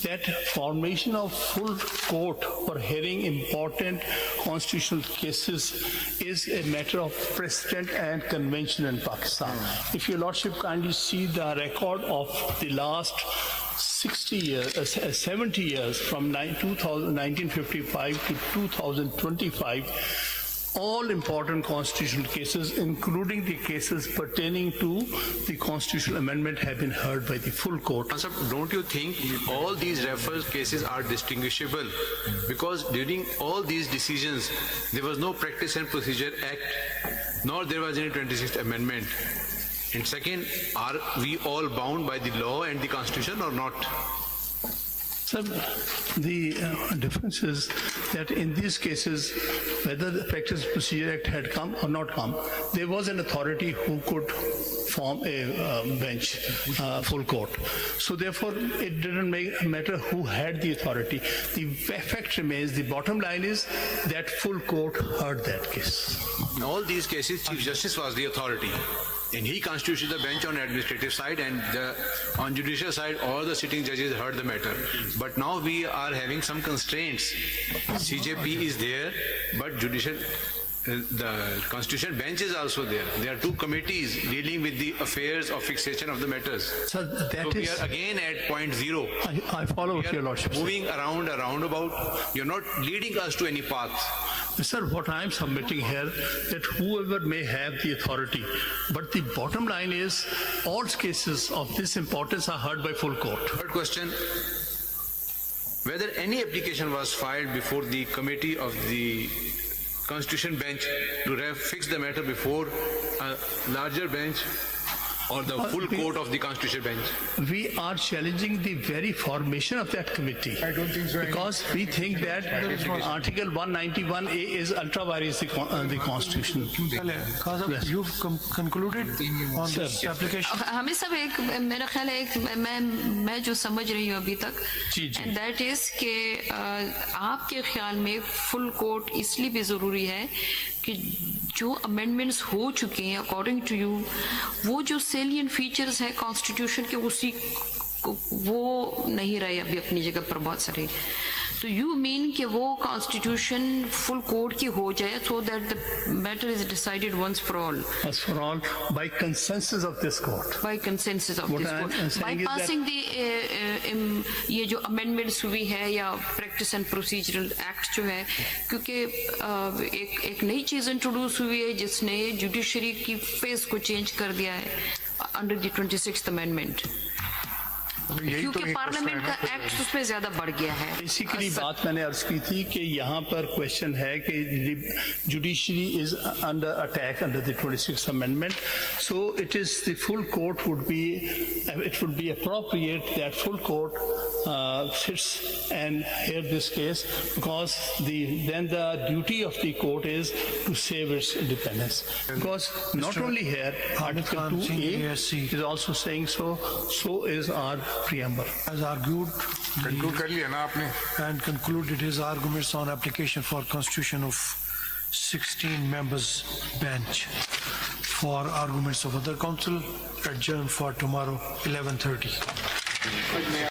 that formation of full court for hearing important constitutional cases is a matter of precedent and convention in Pakistan. If your Lordship kindly see the record of the last 60 years, 70 years from 1955 to 2025, all important constitutional cases, including the cases pertaining to the constitutional amendment, have been heard by the full court. Sir, don't you think all these reference cases are distinguishable? Because during all these decisions, there was no Practice and Procedure Act, nor there was any 26th Amendment. And second, are we all bound by the law and the Constitution or not? Sir, the difference is that in these cases, whether the Practice Procedure Act had come or not come, there was an authority who could form a bench, full court. So therefore, it didn't matter who had the authority. The fact remains, the bottom line is that full court heard that case. In all these cases, Chief Justice was the authority. And he constituted the bench on administrative side, and on judicial side, all the sitting judges heard the matter. But now we are having some constraints. CJP is there, but the constitutional bench is also there. There are two committees dealing with the affairs of fixation of the matters. So that So we are again at point zero. I follow We what your are lordship said. moving around a roundabout. You're not leading us to any path. Sir, what I am submitting here, that whoever may have the authority, but the bottom line is, all cases of this importance are heard by full court. Third question, whether any application was filed before the committee of the Constitution bench to fix the matter before a larger bench or the full court of the Constitution bench? We are challenging the very formation of that committee. I don't think so. Because we think that Article 191A is ultra vires the Constitution. Yes. You've concluded on this application? हमें सब एक मेरा ख्याल है एक मैं जो समझ रही हूँ अभी तक जी, जी। एंड दैट इज कि आपके ख्याल में फुल कोर्ट इसलिए भी ज़रूरी है कि जो अमेंडमेंट्स हो चुके हैं अकॉर्डिंग टू यू वो जो सेलियंट फीचर्स हैं कॉन्स्टिट्यूशन के उसी वो नहीं रहे अभी अपनी जगह पर बहुत सारे तो यू मीन कि वो कॉन्स्टिट्यूशन फुल कोर्ट की हो जाए so that the matter is decided once for all As for all, by consensus of this court. by consensus of What this I am court saying is that- bypassing the ये जो amendments हुई है या practice and procedural act जो है क्योंकि एक नई चीज इंट्रोड्यूस हुई है जिसने जुडिशरी की फेस को चेंज कर दिया है अंडर द 26th amendment क्योंकि पार्लियामेंट का एक्ट उसमें ज्यादा बढ़ गया है बेसिकली बात मैंने अर्ज की थी कि यहाँ पर क्वेश्चन है कि judiciary is under attack under the 26th amendment, so it is the full court would be appropriate that full court sits and hear this case because then the duty of the court is to save its independence. Because not only here, Article 2A is also saying so is our preamble. Has argued Conclude कर लिया ना आपने? and concluded his arguments on application for constitution of 16 members bench. For arguments of other counsel, adjourn for tomorrow 11:30.